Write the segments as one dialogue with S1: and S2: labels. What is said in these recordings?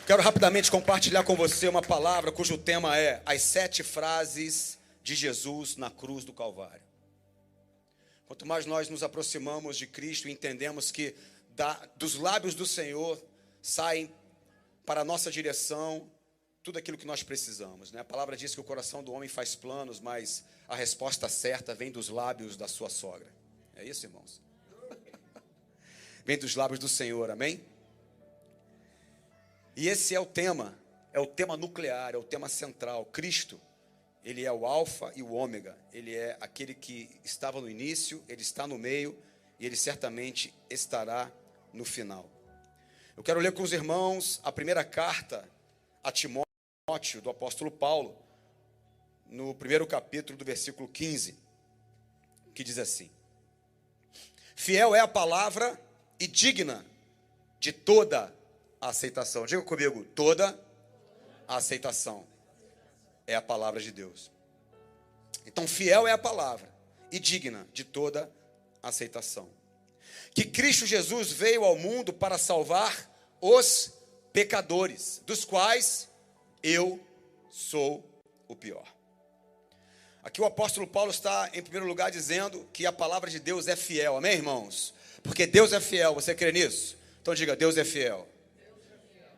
S1: Quero rapidamente compartilhar com você uma palavra cujo tema é as 7 frases de Jesus na cruz do Calvário. Quanto mais nós nos aproximamos de Cristo e entendemos que dos lábios do Senhor saem para a nossa direção tudo aquilo que nós precisamos, né? A palavra diz que o coração do homem faz planos, mas a resposta certa vem dos lábios da sua sogra. É isso, irmãos? Vem dos lábios do Senhor, amém? E esse é o tema nuclear, é o tema central. Cristo, ele é o alfa e o ômega, ele é aquele que estava no início, ele está no meio e ele certamente estará no final. Eu quero ler com os irmãos a primeira carta a Timóteo, do apóstolo Paulo, no primeiro capítulo do versículo 15, que diz assim: fiel é a palavra e digna de toda a aceitação. Diga comigo, toda a aceitação é a palavra de Deus. Então, fiel é a palavra e digna de toda a aceitação. Que Cristo Jesus veio ao mundo para salvar os pecadores, dos quais eu sou o pior. Aqui o apóstolo Paulo está, em primeiro lugar, dizendo que a palavra de Deus é fiel. Amém, irmãos? Porque Deus é fiel. Você crê nisso? Então diga, Deus é fiel.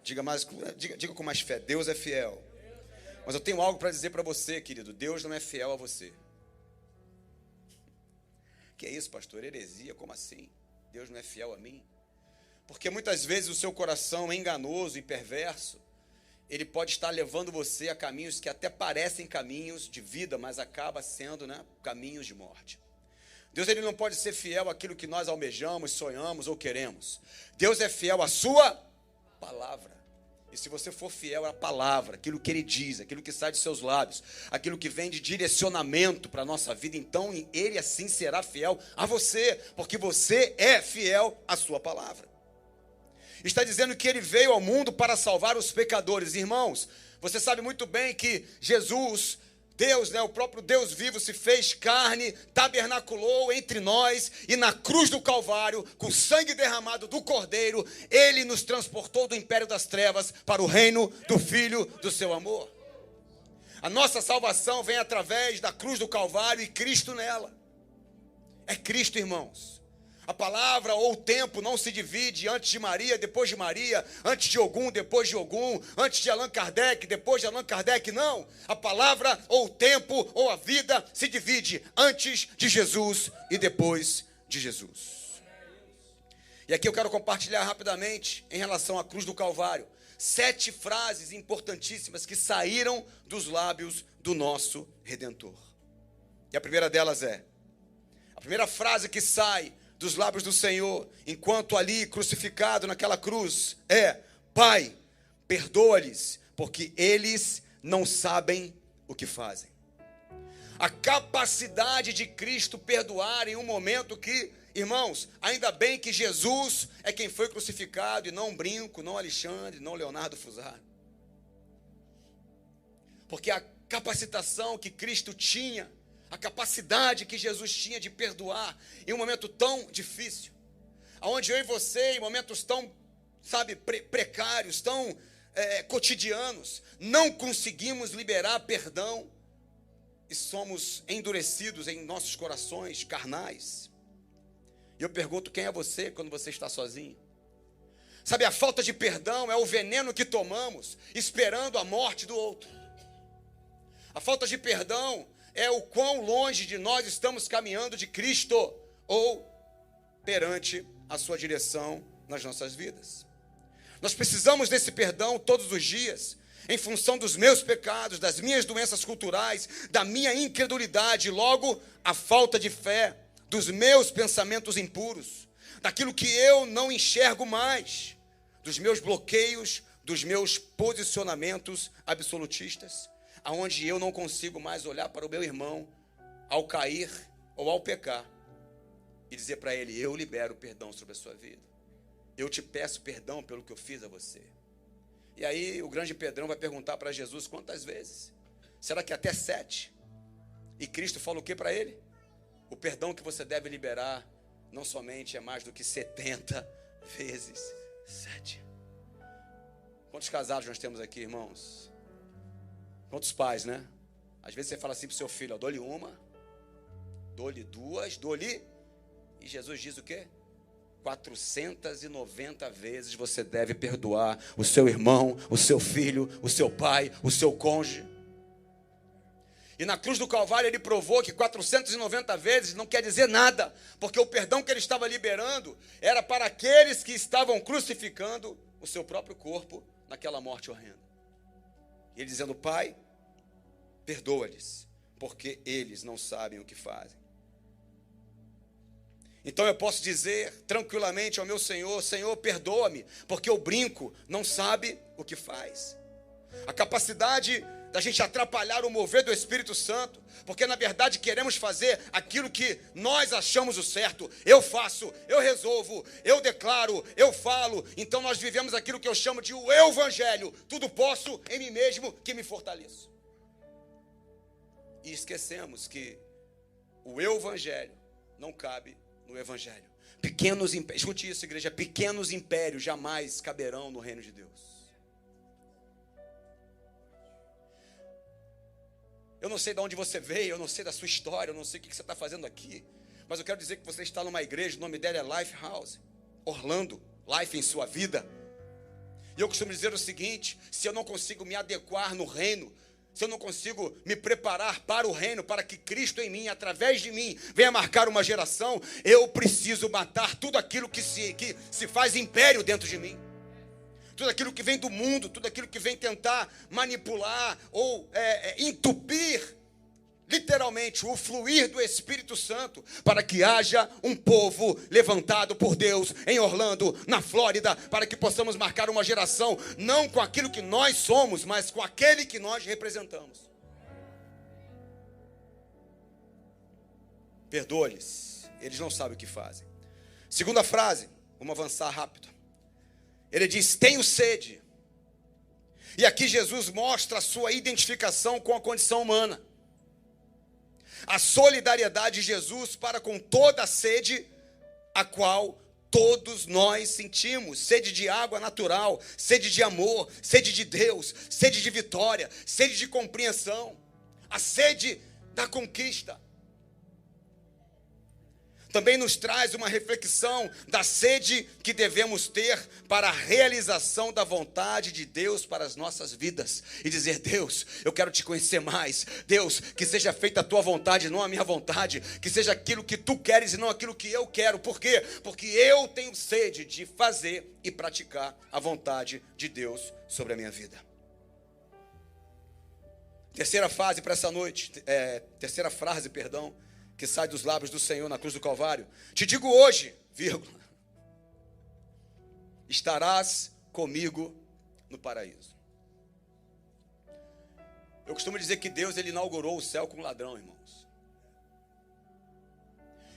S1: Diga com mais fé, Deus é fiel. Mas eu tenho algo para dizer para você, querido. Deus não é fiel a você. Que é isso, pastor? Heresia? Como assim? Deus não é fiel a mim? Porque muitas vezes o seu coração é enganoso e perverso. Ele pode estar levando você a caminhos que até parecem caminhos de vida, mas acaba sendo, caminhos de morte. Deus, ele não pode ser fiel àquilo que nós almejamos, sonhamos ou queremos. Deus é fiel à sua palavra. E se você for fiel à palavra, aquilo que ele diz, aquilo que sai de seus lábios, aquilo que vem de direcionamento para a nossa vida, então ele assim será fiel a você, porque você é fiel à sua palavra. Está dizendo que ele veio ao mundo para salvar os pecadores. Irmãos, você sabe muito bem que Jesus, Deus, o próprio Deus vivo, se fez carne, tabernaculou entre nós, e na cruz do Calvário, com o sangue derramado do Cordeiro, ele nos transportou do império das trevas para o reino do Filho do seu amor. A nossa salvação vem através da cruz do Calvário e Cristo nela. É Cristo, irmãos. A palavra ou o tempo não se divide antes de Maria, depois de Maria, antes de Ogum, depois de Ogum, antes de Allan Kardec, depois de Allan Kardec, não. A palavra ou o tempo ou a vida se divide antes de Jesus e depois de Jesus. E aqui eu quero compartilhar rapidamente em relação à cruz do Calvário 7 frases importantíssimas que saíram dos lábios do nosso Redentor. E a primeira delas a primeira frase que sai dos lábios do Senhor, enquanto ali crucificado naquela cruz, Pai, perdoa-lhes, porque eles não sabem o que fazem. A capacidade de Cristo perdoar em um momento que, irmãos, ainda bem que Jesus é quem foi crucificado, e não Brinco, não Alexandre, não Leonardo Fusaro. Porque a capacitação que Cristo tinha, a capacidade que Jesus tinha de perdoar em um momento tão difícil, onde eu e você, em momentos tão, precários, tão cotidianos, não conseguimos liberar perdão e somos endurecidos em nossos corações carnais. E eu pergunto, quem é você quando você está sozinho? A falta de perdão é o veneno que tomamos esperando a morte do outro. A falta de perdão é o quão longe de nós estamos caminhando de Cristo ou perante a sua direção nas nossas vidas. Nós precisamos desse perdão todos os dias, em função dos meus pecados, das minhas doenças culturais, da minha incredulidade, logo a falta de fé, dos meus pensamentos impuros, daquilo que eu não enxergo mais, dos meus bloqueios, dos meus posicionamentos absolutistas, aonde eu não consigo mais olhar para o meu irmão ao cair ou ao pecar e dizer para ele, eu libero perdão sobre a sua vida. Eu te peço perdão pelo que eu fiz a você. E aí o grande Pedrão vai perguntar para Jesus quantas vezes? Será que até 7? E Cristo fala o que para ele? O perdão que você deve liberar não somente é mais do que 70 vezes 7. Quantos casados nós temos aqui, irmãos? Quantos pais, né? Às vezes você fala assim para o seu filho, ó, dou-lhe uma, dou-lhe duas, dou-lhe... E Jesus diz o quê? 490 vezes você deve perdoar o seu irmão, o seu filho, o seu pai, o seu cônjuge. E na cruz do Calvário ele provou que 490 vezes não quer dizer nada, porque o perdão que ele estava liberando era para aqueles que estavam crucificando o seu próprio corpo naquela morte horrenda. E ele dizendo, Pai, perdoa-lhes, porque eles não sabem o que fazem. Então eu posso dizer tranquilamente ao meu Senhor, Senhor, perdoa-me, porque o brinco não sabe o que faz. A capacidade da gente atrapalhar o mover do Espírito Santo, porque na verdade queremos fazer aquilo que nós achamos o certo. Eu faço, eu resolvo, eu declaro, eu falo. Então nós vivemos aquilo que eu chamo de o evangelho. Tudo posso em mim mesmo que me fortaleço. E esquecemos que o evangelho não cabe no evangelho. Pequenos impérios, escute isso, igreja, pequenos impérios jamais caberão no reino de Deus. Eu não sei de onde você veio, eu não sei da sua história, eu não sei o que você está fazendo aqui, mas eu quero dizer que você está numa igreja, o nome dela é Life House, Orlando, Life em sua vida. E eu costumo dizer o seguinte, se eu não consigo me adequar no reino, se eu não consigo me preparar para o reino, para que Cristo em mim, através de mim, venha marcar uma geração, eu preciso matar tudo aquilo que se faz império dentro de mim. Tudo aquilo que vem do mundo, tudo aquilo que vem tentar manipular ou entupir, literalmente, o fluir do Espírito Santo, para que haja um povo levantado por Deus em Orlando, na Flórida, para que possamos marcar uma geração, não com aquilo que nós somos, mas com aquele que nós representamos. Perdoe-lhes, eles não sabem o que fazem. Segunda frase, vamos avançar rápido. Ele diz, tenho sede. E aqui Jesus mostra a sua identificação com a condição humana. A solidariedade de Jesus para com toda a sede a qual todos nós sentimos. Sede de água natural, sede de amor, sede de Deus, sede de vitória, sede de compreensão. A sede da conquista. Também nos traz uma reflexão da sede que devemos ter para a realização da vontade de Deus para as nossas vidas. E dizer, Deus, eu quero te conhecer mais. Deus, que seja feita a tua vontade, não a minha vontade. Que seja aquilo que tu queres e não aquilo que eu quero. Por quê? Porque eu tenho sede de fazer e praticar a vontade de Deus sobre a minha vida. Terceira frase para essa noite, que sai dos lábios do Senhor na cruz do Calvário. Te digo hoje, vírgula, estarás comigo no paraíso. Eu costumo dizer que Deus, ele inaugurou o céu com um ladrão, irmãos.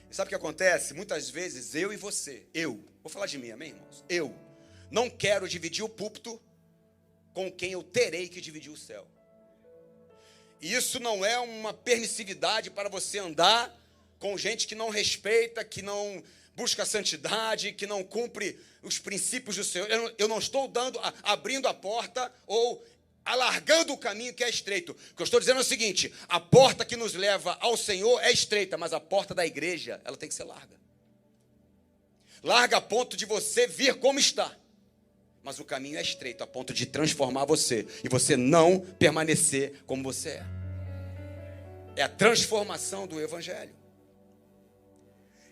S1: E sabe o que acontece? Muitas vezes eu e você, vou falar de mim, amém, irmãos? Eu não quero dividir o púlpito com quem eu terei que dividir o céu. E isso não é uma permissividade para você andar com gente que não respeita, que não busca a santidade, que não cumpre os princípios do Senhor. Eu não estou abrindo a porta ou alargando o caminho que é estreito. O que eu estou dizendo é o seguinte, a porta que nos leva ao Senhor é estreita, mas a porta da igreja, ela tem que ser larga. Larga a ponto de você vir como está. Mas o caminho é estreito, a ponto de transformar você. E você não permanecer como você é. É a transformação do evangelho.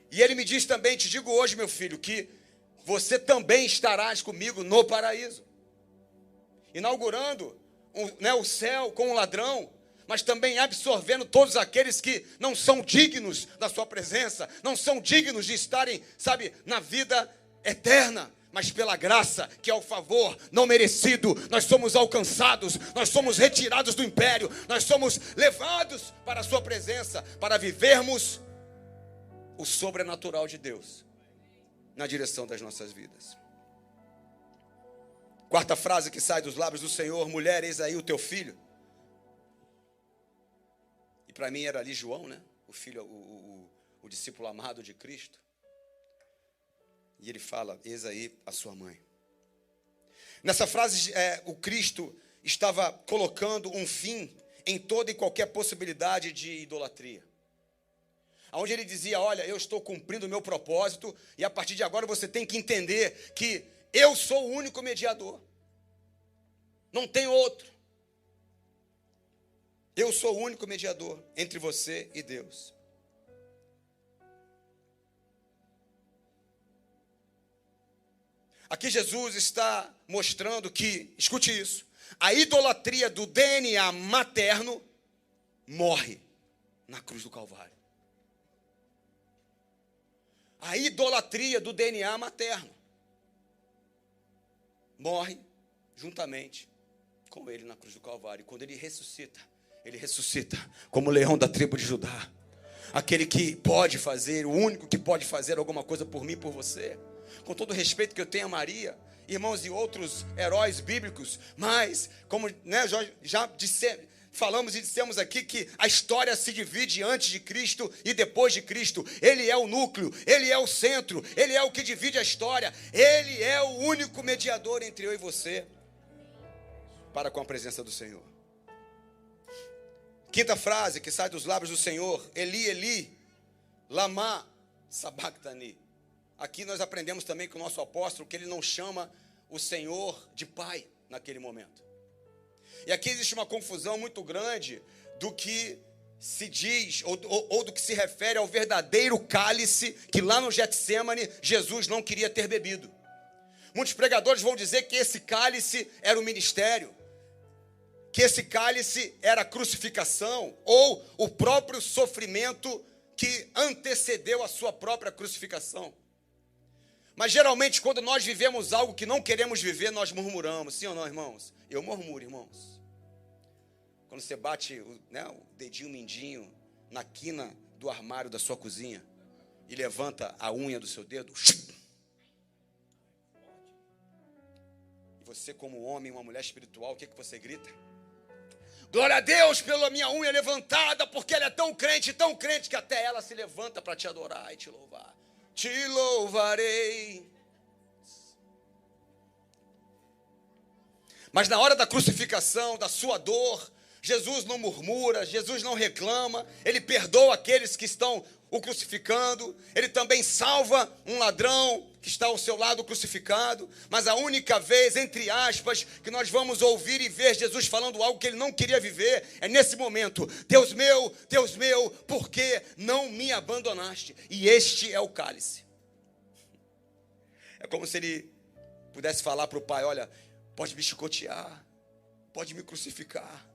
S1: E ele me diz também, te digo hoje, meu filho, que você também estarás comigo no paraíso. Inaugurando o céu com o ladrão, mas também absorvendo todos aqueles que não são dignos da sua presença, não são dignos de estarem, na vida eterna. Mas pela graça, que é o favor não merecido, nós somos alcançados, nós somos retirados do império, nós somos levados para a sua presença, para vivermos o sobrenatural de Deus na direção das nossas vidas. Quarta frase que sai dos lábios do Senhor, mulher, eis aí o teu filho. E para mim era ali João, né? O filho, o discípulo amado de Cristo. E ele fala, eis aí a sua mãe. Nessa frase, o Cristo estava colocando um fim em toda e qualquer possibilidade de idolatria. Onde ele dizia, olha, eu estou cumprindo o meu propósito, e a partir de agora você tem que entender que eu sou o único mediador. Não tem outro. Eu sou o único mediador entre você e Deus. Aqui Jesus está mostrando que, escute isso, a idolatria do DNA materno morre na cruz do Calvário. A idolatria do DNA materno morre juntamente com ele na cruz do Calvário. E quando ele ressuscita como leão da tribo de Judá. Aquele que pode fazer, o único que pode fazer alguma coisa por mim e por você. Com todo o respeito que eu tenho a Maria, irmãos, e outros heróis bíblicos, mas, como falamos e dissemos aqui que a história se divide antes de Cristo e depois de Cristo. Ele é o núcleo, ele é o centro, ele é o que divide a história. Ele é o único mediador entre eu e você para com a presença do Senhor. Quinta frase que sai dos lábios do Senhor: Eli, Eli, lama sabachthani. Aqui nós aprendemos também com o nosso apóstolo que ele não chama o Senhor de Pai naquele momento. E aqui existe uma confusão muito grande do que se diz, ou do que se refere ao verdadeiro cálice que lá no Getsêmani Jesus não queria ter bebido. Muitos pregadores vão dizer que esse cálice era o ministério, que esse cálice era a crucificação, ou o próprio sofrimento que antecedeu a sua própria crucificação. Mas geralmente quando nós vivemos algo que não queremos viver, nós murmuramos, sim ou não, irmãos? Eu murmuro, irmãos. Quando você bate o dedinho mindinho na quina do armário da sua cozinha e levanta a unha do seu dedo, e você como homem, uma mulher espiritual, o que você grita? Glória a Deus pela minha unha levantada, porque ela é tão crente, que até ela se levanta para te adorar e te louvar. Te louvarei. Mas na hora da crucificação, da sua dor, Jesus não murmura, Jesus não reclama, ele perdoa aqueles que estão o crucificando, ele também salva um ladrão que está ao seu lado crucificado. Mas a única vez, entre aspas, que nós vamos ouvir e ver Jesus falando algo que ele não queria viver, é nesse momento: Deus meu, por que não me abandonaste? E este é o cálice. É como se ele pudesse falar para o Pai: olha, pode me chicotear, pode me crucificar,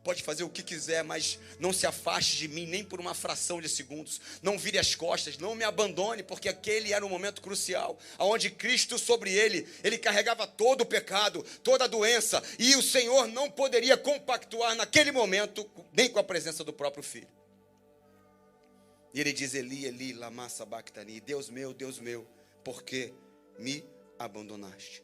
S1: pode fazer o que quiser, mas não se afaste de mim nem por uma fração de segundos. Não vire as costas, não me abandone, porque aquele era um momento crucial, onde Cristo sobre ele carregava todo o pecado, toda a doença, e o Senhor não poderia compactuar naquele momento nem com a presença do próprio Filho. E ele diz: Eli, Eli, lama sabachthani. Deus meu, por que me abandonaste?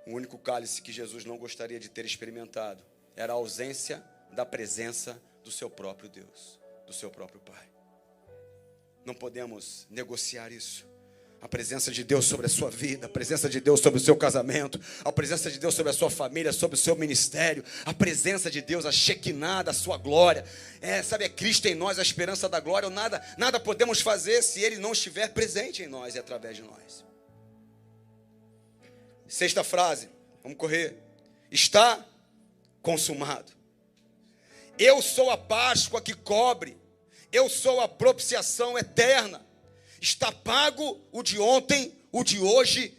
S1: O único cálice que Jesus não gostaria de ter experimentado era a ausência da presença do seu próprio Deus, do seu próprio Pai. Não podemos negociar isso. A presença de Deus sobre a sua vida, a presença de Deus sobre o seu casamento, a presença de Deus sobre a sua família, sobre o seu ministério, a presença de Deus, a Shekinah da sua glória. É Cristo em nós, a esperança da glória. Nada podemos fazer se Ele não estiver presente em nós e através de nós. Sexta frase, vamos correr. Está consumado. Eu sou a Páscoa que cobre. Eu sou a propiciação eterna. Está pago o de ontem, o de hoje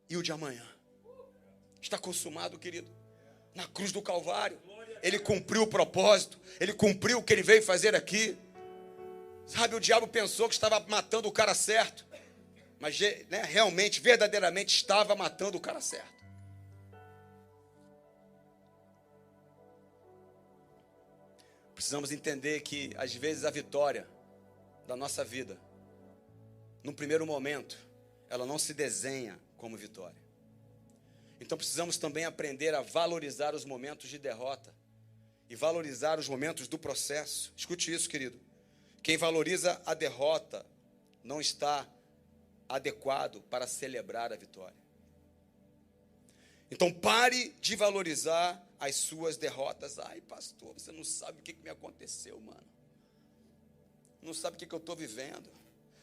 S1: e o de amanhã. Está consumado, querido. Na cruz do Calvário, Ele cumpriu o propósito. Ele cumpriu o que Ele veio fazer aqui. Sabe, o diabo pensou que estava matando o cara certo. Mas realmente, verdadeiramente estava matando o cara certo. Precisamos entender que às vezes a vitória da nossa vida, no primeiro momento, ela não se desenha como vitória. Então precisamos também aprender a valorizar os momentos de derrota e valorizar os momentos do processo. Escute isso, querido. Quem valoriza a derrota não está adequado para celebrar a vitória. Então pare de valorizar as suas derrotas. Ai, pastor, você não sabe o que me aconteceu, mano. Não sabe o que eu estou vivendo.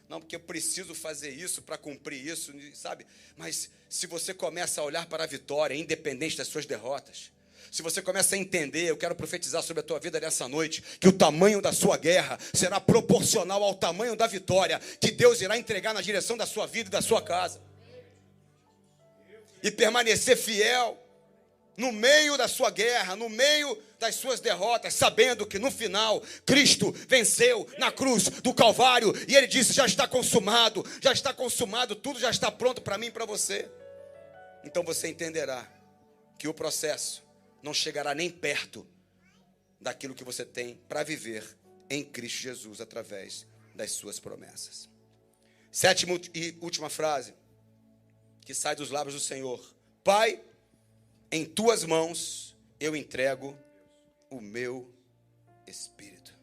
S1: Não, porque eu preciso fazer isso para cumprir isso, sabe? Mas se você começa a olhar para a vitória, independente das suas derrotas, se você começa a entender, eu quero profetizar sobre a tua vida nessa noite, que o tamanho da sua guerra será proporcional ao tamanho da vitória que Deus irá entregar na direção da sua vida e da sua casa. E permanecer fiel no meio da sua guerra, no meio das suas derrotas, sabendo que no final, Cristo venceu na cruz do Calvário, e Ele disse, já está consumado, tudo já está pronto para mim e para você. Então você entenderá que o processo não chegará nem perto daquilo que você tem para viver em Cristo Jesus, através das suas promessas. Sétima e última frase, que sai dos lábios do Senhor: Pai, em tuas mãos eu entrego o meu espírito.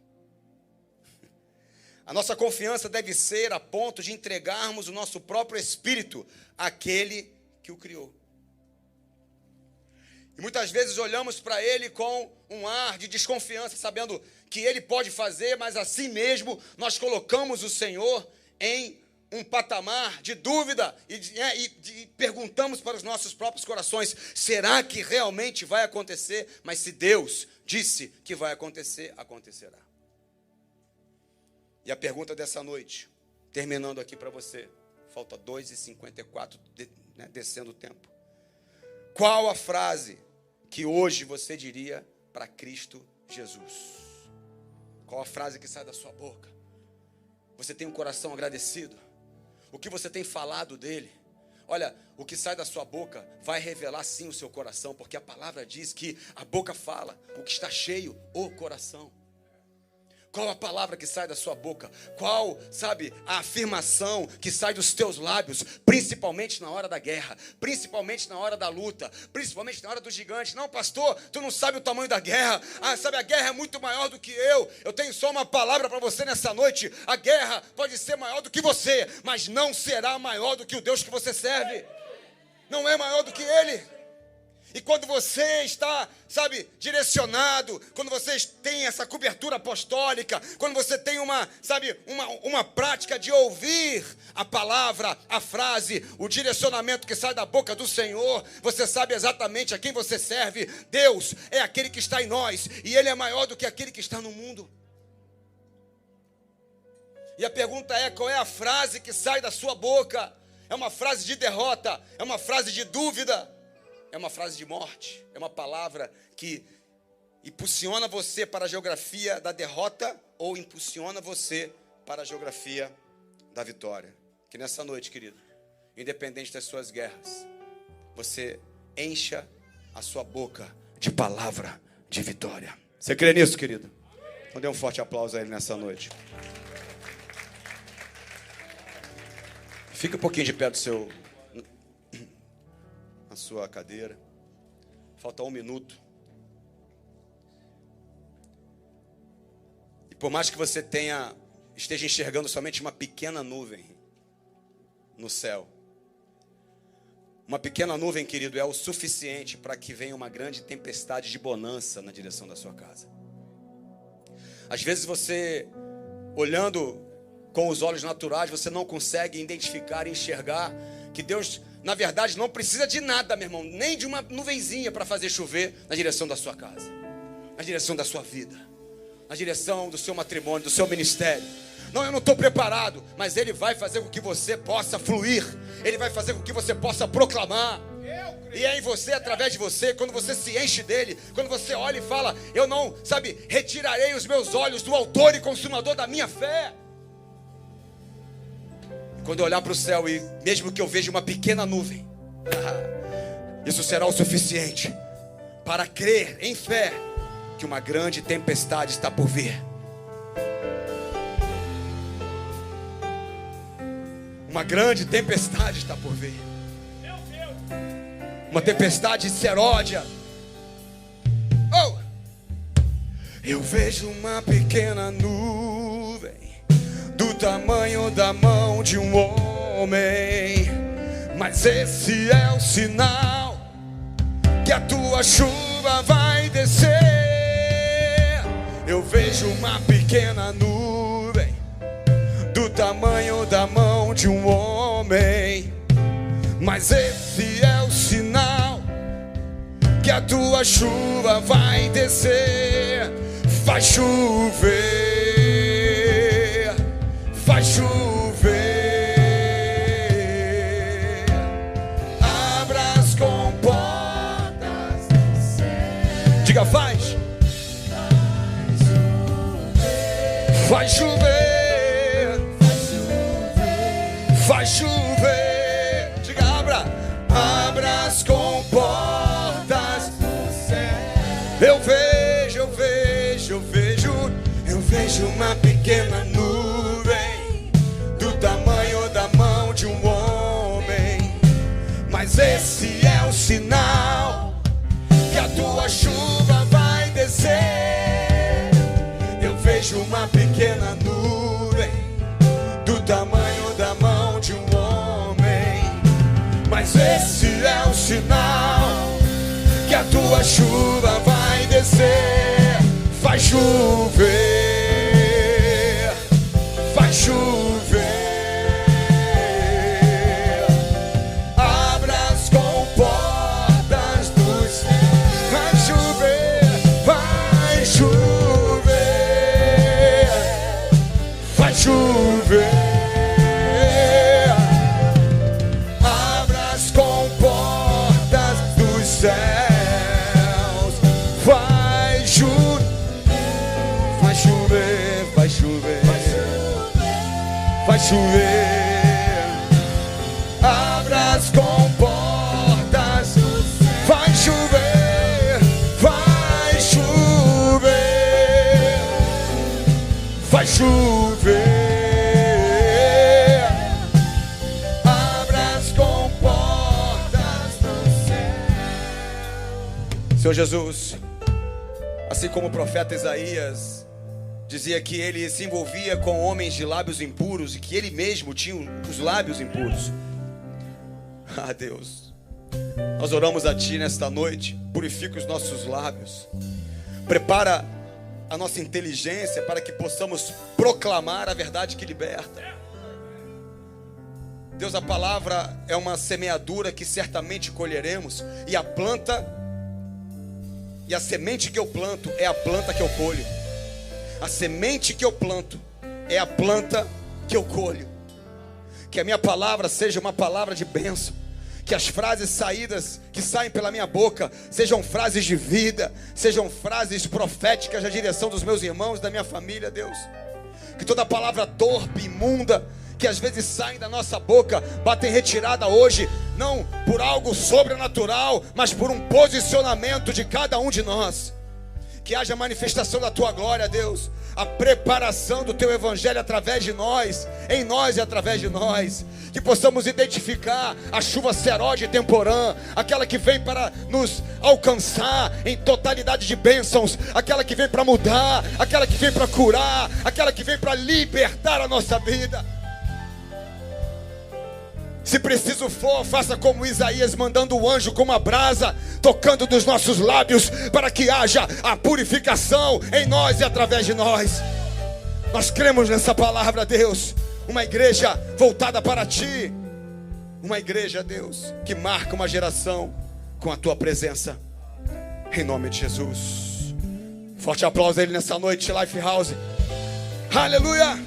S1: A nossa confiança deve ser a ponto de entregarmos o nosso próprio espírito àquele que o criou. E muitas vezes olhamos para Ele com um ar de desconfiança, sabendo que Ele pode fazer, mas assim mesmo nós colocamos o Senhor em um patamar de dúvida e perguntamos para os nossos próprios corações, será que realmente vai acontecer? Mas se Deus disse que vai acontecer, acontecerá. E a pergunta dessa noite, terminando aqui para você, falta 2h54, descendo o tempo. Qual a frase que hoje você diria para Cristo Jesus? Qual a frase que sai da sua boca? Você tem um coração agradecido? O que você tem falado dele? Olha, o que sai da sua boca vai revelar sim o seu coração, porque a palavra diz que a boca fala, o que está cheio, o coração. Qual a palavra que sai da sua boca? Qual, a afirmação que sai dos teus lábios, principalmente na hora da guerra, principalmente na hora da luta, principalmente na hora do gigante? Não, pastor, tu não sabe o tamanho da guerra. A guerra é muito maior do que eu. Eu tenho só uma palavra para você nessa noite. A guerra pode ser maior do que você, mas não será maior do que o Deus que você serve. Não é maior do que Ele. E quando você está, direcionado, quando você tem essa cobertura apostólica, quando você tem uma prática de ouvir a palavra, a frase, o direcionamento que sai da boca do Senhor, você sabe exatamente a quem você serve. Deus é aquele que está em nós, e Ele é maior do que aquele que está no mundo. E a pergunta é, qual é a frase que sai da sua boca? É uma frase de derrota? É uma frase de dúvida? É uma frase de morte? É uma palavra que impulsiona você para a geografia da derrota ou impulsiona você para a geografia da vitória? Que nessa noite, querido, independente das suas guerras, você encha a sua boca de palavra de vitória. Você crê nisso, querido? Então dê um forte aplauso a Ele nessa noite. Fica um pouquinho de pé na sua cadeira. Falta 1 minuto. E por mais que você esteja enxergando somente uma pequena nuvem no céu, uma pequena nuvem, querido, é o suficiente para que venha uma grande tempestade de bonança na direção da sua casa. Às vezes você, olhando com os olhos naturais, você não consegue identificar e enxergar que Deus, na verdade, não precisa de nada, meu irmão, nem de uma nuvenzinha para fazer chover na direção da sua casa, na direção da sua vida, na direção do seu matrimônio, do seu ministério. Não, eu não estou preparado, mas Ele vai fazer com que você possa fluir, Ele vai fazer com que você possa proclamar. E é em você, através de você, quando você se enche dele, quando você olha e fala, eu não, retirarei os meus olhos do autor e consumador da minha fé. Quando eu olhar para o céu e mesmo que eu veja uma pequena nuvem, isso será o suficiente para crer em fé que uma grande tempestade está por vir. Uma grande tempestade está por vir. Uma tempestade seródia. Eu vejo uma pequena nuvem do tamanho da mão de um homem. homem, mas esse é o sinal que a tua chuva vai descer. Eu vejo uma pequena nuvem do tamanho da mão de um homem, mas esse é o sinal que a tua chuva vai descer. Vai chover, vai chover. Abra as comportas do céu. Diga, faz. Vai chover, vai chover. Diga, abra as comportas do céu. Eu vejo uma pequena nuvem do tamanho da mão de um homem, mas esse é o sinal que a tua chuva vai descer. Eu vejo uma pequena nuvem do tamanho da mão de um homem, mas esse é o sinal que a tua chuva vai descer. Vai chover, vai chover. Abra as comportas dos céus. Vai chover, vai chover, vai chover. Abra as comportas dos céus. Vai chover. Vai chover, vai chover, vai chover. Abra as comportas. Vai chover, vai chover, vai chover. Abra as comportas do céu. Senhor Jesus, assim como o profeta Isaías dizia que ele se envolvia com homens de lábios impuros e que ele mesmo tinha os lábios impuros. Ah, Deus, nós oramos a Ti nesta noite. Purifica os nossos lábios. Prepara a nossa inteligência para que possamos proclamar a verdade que liberta. Deus, a palavra é uma semeadura que certamente colheremos, e a planta e a semente que eu planto é a planta que eu colho. A semente que eu planto é a planta que eu colho. Que a minha palavra seja uma palavra de bênção. Que as frases que saem pela minha boca sejam frases de vida, sejam frases proféticas na direção dos meus irmãos, da minha família, Deus. Que toda palavra torpe, imunda, que às vezes saem da nossa boca, batem retirada hoje, não por algo sobrenatural, mas por um posicionamento de cada um de nós. Que haja manifestação da Tua glória, Deus. A preparação do Teu Evangelho através de nós, em nós e através de nós. Que possamos identificar a chuva seródia e temporã, aquela que vem para nos alcançar em totalidade de bênçãos, aquela que vem para mudar, aquela que vem para curar, aquela que vem para libertar a nossa vida. Se preciso for, faça como Isaías, mandando o anjo com uma brasa, tocando dos nossos lábios, para que haja a purificação em nós e através de nós. Nós cremos nessa palavra, Deus. Uma igreja voltada para Ti. Uma igreja, Deus, que marca uma geração com a Tua presença. Em nome de Jesus. Forte aplauso a Ele nessa noite, Lifehouse. Aleluia.